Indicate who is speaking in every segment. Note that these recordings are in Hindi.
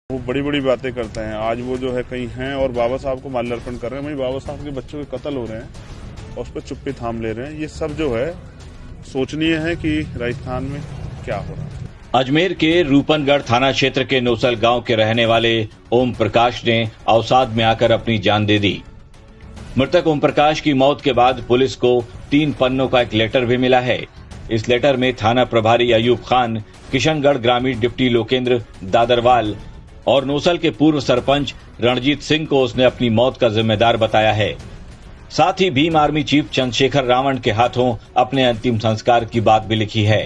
Speaker 1: वो बड़ी बड़ी बातें करते हैं। आज वो जो है कहीं हैं और बाबा साहब को माल्यार्पण कर रहे हैं, वहीं बाबा साहब के बच्चों के कत्ल हो रहे हैं और उस पर चुप्पी थाम ले रहे हैं। ये सब जो है सोचनीय है कि राजस्थान में क्या हो रहा है।
Speaker 2: अजमेर के रूपनगढ़ थाना क्षेत्र के नोसल गांव के रहने वाले ओम प्रकाश ने अवसाद में आकर अपनी जान दे दी। मृतक ओम प्रकाश की मौत के बाद पुलिस को 3 पन्नों का एक लेटर भी मिला है। इस लेटर में थाना प्रभारी अयूब खान, किशनगढ़ ग्रामीण डिप्टी लोकेंद्र दादरवाल और नोसल के पूर्व सरपंच रणजीत सिंह को उसने अपनी मौत का जिम्मेदार बताया है। साथ ही भीम आर्मी चीफ चंद्रशेखर रावण के हाथों अपने अंतिम संस्कार की बात भी लिखी है।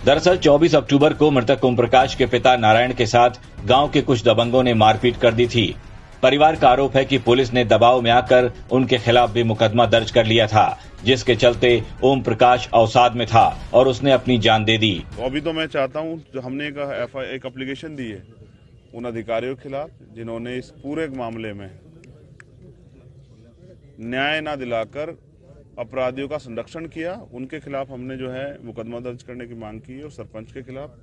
Speaker 2: दरअसल 24 अक्टूबर को मृतक ओम प्रकाश के पिता नारायण के साथ गांव के कुछ दबंगों ने मारपीट कर दी थी। परिवार का आरोप है कि पुलिस ने दबाव में आकर उनके खिलाफ भी मुकदमा दर्ज कर लिया था, जिसके चलते ओम प्रकाश अवसाद में था और उसने अपनी जान दे दी।
Speaker 1: तो अभी तो मैं चाहता हूं, जो हमने एक एप्लीकेशन दी है उन अधिकारियों के खिलाफ जिन्होंने इस पूरे मामले में न्याय न दिलाकर अपराधियों का संरक्षण किया, उनके खिलाफ हमने जो है मुकदमा दर्ज करने की मांग की है और सरपंच के खिलाफ।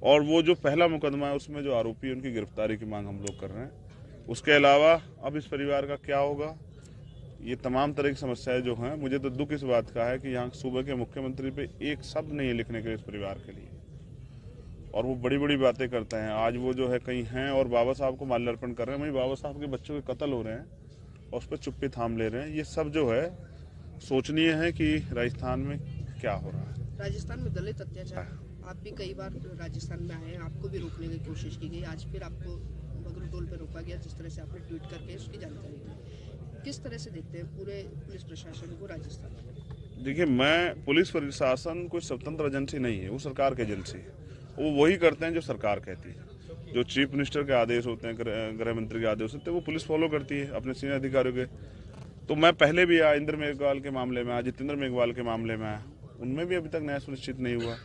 Speaker 1: और वो जो पहला मुकदमा है उसमें जो आरोपी है उनकी गिरफ्तारी की मांग हम लोग कर रहे हैं। उसके अलावा अब इस परिवार का क्या होगा, ये तमाम तरह की समस्याएं जो हैं, मुझे तो दुख इस बात का है कि यहाँ सूबे के मुख्यमंत्री पे एक शब्द नहीं है लिखने के इस परिवार के लिए, और वो बड़ी बड़ी बातें करते हैं। आज वो जो है कहीं हैं और बाबा साहब को माल्यार्पण कर रहे हैं, वहीं बाबा साहब के बच्चों के कत्ल हो रहे हैं और उस पर चुप्पी थाम ले रहे हैं। ये सब जो है सोचनीय है कि राजस्थान में क्या हो रहा है।
Speaker 3: राजस्थान में दलित अत्याचार, आप भी कई बार राजस्थान में आए हैं, आपको भी रोकने की कोशिश की गई, आज फिर आपको बगरू टोल पे रोका गया, जिस तरह से आपने ट्वीट करके उसकी जानकारी दी। किस तरह से देखते हैं पूरे पुलिस प्रशासन को राजस्थान में?
Speaker 1: देखिए, मैं पुलिस प्रशासन कोई स्वतंत्र एजेंसी नहीं है, वो सरकार की एजेंसी है। वो वही करते हैं जो सरकार कहती है। जो चीफ मिनिस्टर के आदेश होते हैं, गृह मंत्री के आदेश होते हैं, वो पुलिस फॉलो करती है अपने सीनियर अधिकारियों के। तो मैं पहले भी आया, इंद्र मेघवाल के मामले में आया, जितेंद्र मेघवाल के मामले में आया, उनमें भी अभी तक न्याय सुनिश्चित नहीं हुआ।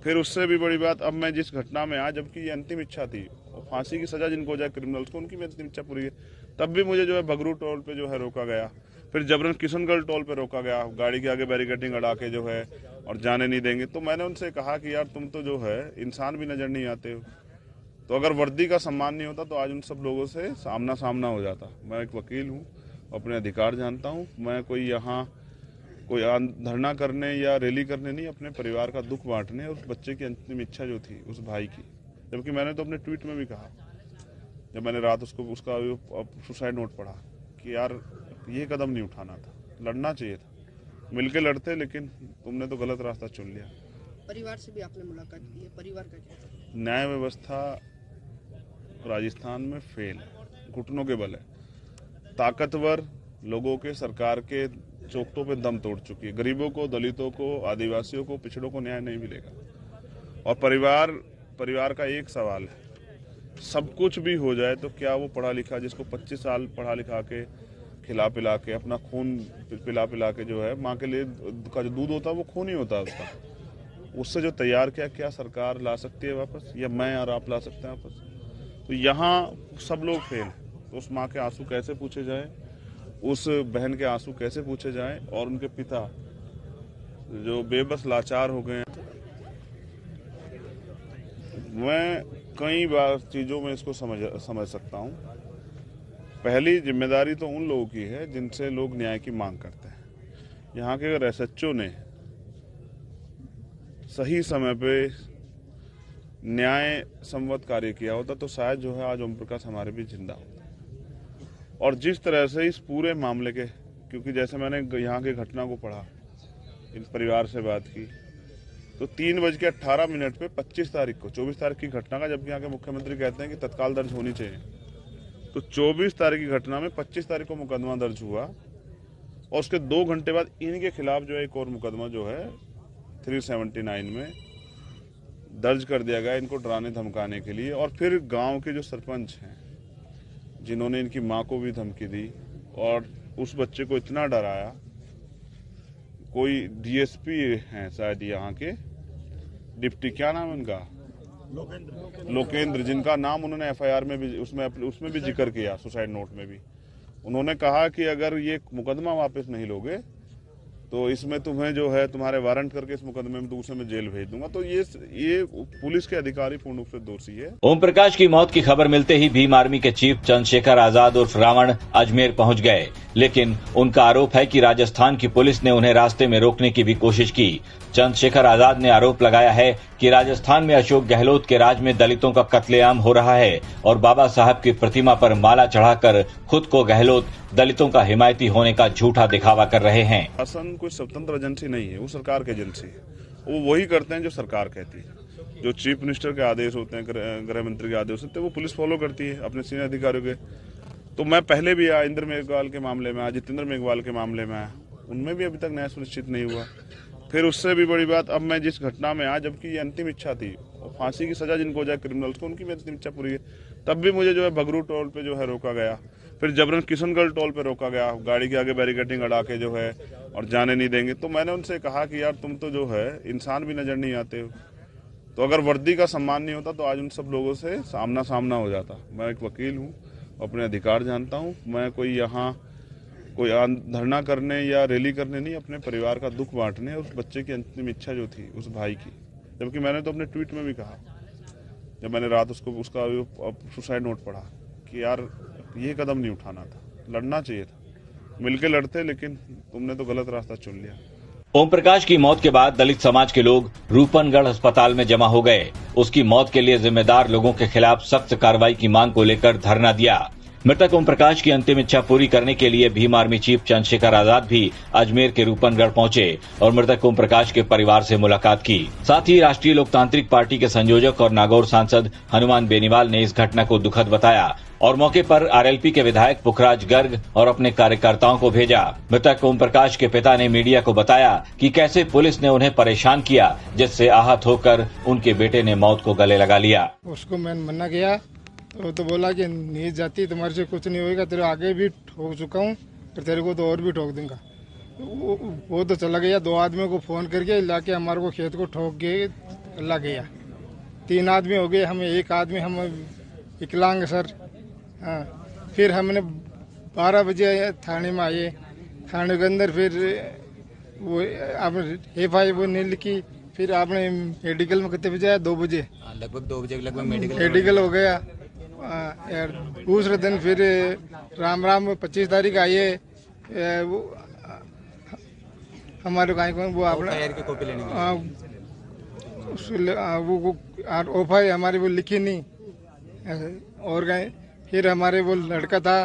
Speaker 1: फिर उससे भी बड़ी बात, अब मैं जिस घटना में आया, जबकि ये अंतिम इच्छा थी और फांसी की सजा जिनको हो जाए क्रिमिनल्स को, उनकी भी अंतिम इच्छा पूरी है, तब भी मुझे जो है बगरू टोल पे जो है रोका गया। फिर जबरन किशनगढ़ टोल पे रोका गया, गाड़ी के आगे बैरिकेडिंग अड़ा के जो है और जाने नहीं देंगे। तो मैंने उनसे कहा कि यार तुम तो जो है इंसान भी नजर नहीं आते हो, तो अगर वर्दी का सम्मान नहीं होता तो आज उन सब लोगों से सामना सामना हो जाता। मैं एक वकील हूँ, अपने अधिकार जानता हूँ। मैं कोई यहाँ कोई धरना करने या रैली करने नहीं, अपने परिवार का दुख बांटने और उस बच्चे की अंतिम इच्छा जो थी उस भाई की, जबकि मैंने तो अपने ट्वीट में भी कहा जब मैंने रात उसका सुसाइड नोट पढ़ा कि यार ये कदम नहीं उठाना था, लड़ना चाहिए था, मिलके लड़ते, लेकिन तुमने तो गलत रास्ता चुन लिया।
Speaker 3: परिवार से भी आपने मुलाकात की है, परिवार का क्या?
Speaker 1: न्याय व्यवस्था राजस्थान में फेल है, घुटनों के बल है। ताकतवर लोगों के सरकार के चौखटों पे दम तोड़ चुकी है। गरीबों को, दलितों को, आदिवासियों को, पिछड़ों को न्याय नहीं मिलेगा। और परिवार का एक सवाल है, सब कुछ भी हो जाए तो क्या वो पढ़ा लिखा, जिसको 25 साल पढ़ा लिखा के खिला पिला के अपना खून पिला पिला के जो है माँ के लिए का जो दूध होता है वो खून ही होता है उसका, उससे जो तैयार किया, क्या सरकार ला सकती है वापस, या मैं और आप ला सकते हैं वापस? तो यहाँ सब लोग फेल। तो उस माँ के आंसू कैसे पूछे जाए, उस बहन के आंसू कैसे पूछे जाएं, और उनके पिता जो बेबस लाचार हो गए हैं। मैं कई बार चीज़ों में इसको समझ सकता हूँ। पहली जिम्मेदारी तो उन लोगों की है जिनसे लोग न्याय की मांग करते हैं। यहाँ के अगर एसएचओ ने सही समय पे न्याय संवत कार्य किया होता तो शायद जो है आज ओम प्रकाश हमारे भी जिंदा होता। और जिस तरह से इस पूरे मामले के, क्योंकि जैसे मैंने यहाँ की घटना को पढ़ा, इन परिवार से बात की, तो 3:18 पे 25 तारीख को, 24 तारीख की घटना का, जबकि यहाँ के मुख्यमंत्री कहते हैं कि तत्काल दर्ज होनी चाहिए, तो 24 तारीख की घटना में 25 तारीख को मुकदमा दर्ज हुआ और उसके 2 घंटे बाद इनके खिलाफ जो है एक और मुकदमा जो है 379 में दर्ज कर दिया गया, इनको डराने धमकाने के लिए। और फिर गांव के जो सरपंच हैं जिन्होंने इनकी माँ को भी धमकी दी और उस बच्चे को इतना डराया, कोई डीएसपी हैं शायद यहाँ के, डिप्टी, क्या नाम है उनका, लोकेंद्र, जिनका नाम उन्होंने एफआईआर में भी उसमें भी जिक्र किया, सुसाइड नोट में भी। उन्होंने कहा कि अगर ये मुकदमा वापस नहीं लोगे तो इसमें तुम्हें जो है तुम्हारे वारंट करके इस मुकदमे में दूसरे में जेल भेज दूंगा। तो ये पुलिस के अधिकारी पूर्ण रूप से दोषी है।
Speaker 2: ओम प्रकाश की मौत की खबर मिलते ही भीम आर्मी के चीफ चंद्रशेखर आजाद उर्फ रावण अजमेर पहुंच गए, लेकिन उनका आरोप है कि राजस्थान की पुलिस ने उन्हें रास्ते में रोकने की भी कोशिश की। चंद्रशेखर आजाद ने आरोप लगाया है कि राजस्थान में अशोक गहलोत के राज में दलितों का कत्लेआम हो रहा है और बाबा साहब की प्रतिमा पर माला चढ़ाकर खुद को गहलोत दलितों का हिमायती होने का झूठा दिखावा कर रहे हैं।
Speaker 1: शासन कोई स्वतंत्र एजेंसी नहीं है, वो सरकार की एजेंसी है। वो वही करते हैं जो सरकार कहती है। जो चीफ मिनिस्टर के आदेश होते हैं, गृह मंत्री के आदेश होते हैं, वो पुलिस फॉलो करती है अपने सीनियर अधिकारियों के। तो मैं पहले भी आया, इंद्र मेघवाल के मामले में आया, जितेंद्र मेघवाल के मामले में आया, उनमें भी अभी तक न्याय सुनिश्चित नहीं हुआ। फिर उससे भी बड़ी बात, अब मैं जिस घटना में आया, जबकि ये अंतिम इच्छा थी, फांसी की सजा जिनको हो जाए क्रिमिनल्स को, उनकी भी अंतिम इच्छा पूरी है, तब भी मुझे जो है बगरू टोल पे जो है रोका गया। फिर जबरन किशनगढ़ टोल पे रोका गया, गाड़ी के आगे बैरिकेडिंग अड़ा के जो है और जाने नहीं देंगे। तो मैंने उनसे कहा कि यार तुम तो जो है इंसान भी नजर नहीं आते हो, तो अगर वर्दी का सम्मान नहीं होता तो आज उन सब लोगों से सामना सामना हो जाता। मैं एक वकील हूँ, अपने अधिकार जानता हूँ। मैं कोई यहाँ कोई धरना करने या रैली करने नहीं, अपने परिवार का दुख बांटने, उस बच्चे की अंतिम इच्छा जो थी उस भाई की। जबकि मैंने तो अपने ट्वीट में भी कहा, जब मैंने रात उसका सुसाइड नोट पढ़ा, कि यार ये कदम नहीं उठाना था, लड़ना चाहिए था, मिलके लड़ते, लेकिन तुमने तो गलत रास्ता चुन लिया।
Speaker 2: ओम प्रकाश की मौत के बाद दलित समाज के लोग रूपनगढ़ अस्पताल में जमा हो गए। उसकी मौत के लिए जिम्मेदार लोगों के खिलाफ सख्त कार्रवाई की मांग को लेकर धरना दिया। मृतक ओम प्रकाश की अंतिम इच्छा पूरी करने के लिए भीम आर्मी चीफ चंद्रशेखर आजाद भी अजमेर के रूपनगढ़ पहुंचे और मृतक ओम प्रकाश के परिवार से मुलाकात की। साथ ही राष्ट्रीय लोकतांत्रिक पार्टी के संयोजक और नागौर सांसद हनुमान बेनीवाल ने इस घटना को दुखद बताया और मौके पर आरएलपी के विधायक पुखराज गर्ग और अपने कार्यकर्ताओं को भेजा। मृतक ओम प्रकाश के पिता ने मीडिया को बताया कि कैसे पुलिस ने उन्हें परेशान किया, जिससे आहत होकर उनके बेटे ने मौत को गले लगा लिया।
Speaker 4: उसको मैंने मना किया, तो बोला कि नीच जाती, तुम्हारे से कुछ नहीं होगा, तेरे आगे भी ठोक चुका हूँ, फिर तेरे को तो और भी ठोक दूंगा। वो तो चला गया, 2 आदमियों को फोन करके लाके हमारे को खेत को ठोक के ला गया। 3 आदमी हो गए, हमें 1 आदमी हम विकलांग सर। हाँ, फिर हमने 12 बजे थाने में आए। थाने के अंदर फिर वो आपने FI वो नहीं लिखी। फिर आपने मेडिकल में कितने बजे आया? 2 बजे,
Speaker 5: लगभग 2 बजे लगभग
Speaker 4: मेडिकल हो गया। यार दूसरे दिन फिर राम 25 तारीख आइए, वो हमारे वो अपना वो OFI हमारी वो लिखी नहीं। और कहीं फिर हमारे वो लड़का था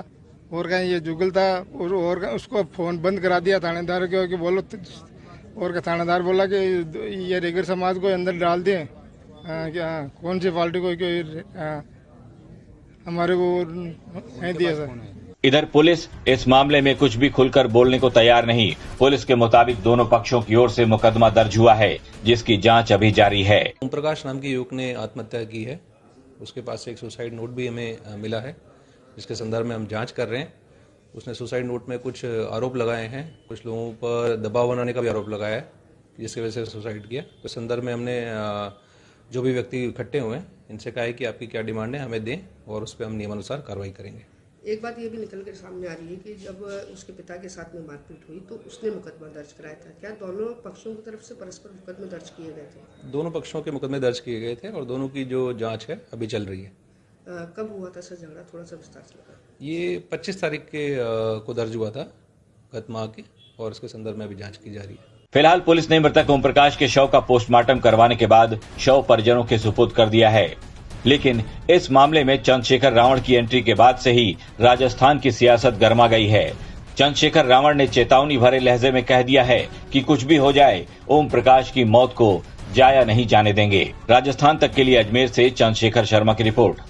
Speaker 4: और कहीं ये जुगल था और उसको फोन बंद करा दिया थानेदार के, कि बोलो। और थानेदार बोला कि ये रेगर समाज को अंदर डाल दें, कौन सी पार्टी को, हमारे को नहीं दिया सर।
Speaker 2: इधर पुलिस इस मामले में कुछ भी खुलकर बोलने को तैयार नहीं। पुलिस के मुताबिक दोनों पक्षों की ओर से मुकदमा दर्ज हुआ है, जिसकी जांच अभी जारी है।
Speaker 5: ओम प्रकाश नाम के युवक ने आत्महत्या की है। उसके पास से एक सुसाइड नोट भी हमें मिला है, जिसके संदर्भ में हम जांच कर रहे हैं। उसने सुसाइड नोट में कुछ आरोप लगाए हैं, कुछ लोगों पर दबाव बनाने का भी आरोप लगाया है, जिसकी वजह से सुसाइड किया। तो संदर्भ में हमने जो भी व्यक्ति इकट्ठे हुए हैं, इनसे कहा है कि आपकी क्या डिमांड है, हमें दें और उस पर हम नियमानुसार कार्रवाई करेंगे।
Speaker 3: एक बात ये भी निकल कर सामने आ रही है कि जब उसके पिता के साथ में मारपीट हुई तो उसने मुकदमा दर्ज कराया था। क्या दोनों पक्षों की तरफ से परस्पर मुकदमे दर्ज किए गए थे?
Speaker 5: दोनों पक्षों के मुकदमे दर्ज किए गए थे और दोनों की जो जांच है अभी चल रही है।
Speaker 3: कब हुआ था सर झगड़ा, थोड़ा सा विस्तार से बताएं।
Speaker 5: ये 25 तारीख के को दर्ज हुआ था गत माह के, और इसके संदर्भ में अभी जांच की जा रही है।
Speaker 2: फिलहाल पुलिस ने मृतक ओम प्रकाश के शव का पोस्टमार्टम करवाने के बाद शव परिजनों के सुपुर्द कर दिया है। लेकिन इस मामले में चंद्रशेखर रावण की एंट्री के बाद से ही राजस्थान की सियासत गर्मा गई है। चंद्रशेखर रावण ने चेतावनी भरे लहजे में कह दिया है कि कुछ भी हो जाए, ओम प्रकाश की मौत को जाया नहीं जाने देंगे। राजस्थान तक के लिए अजमेर से चंद्रशेखर शर्मा की रिपोर्ट।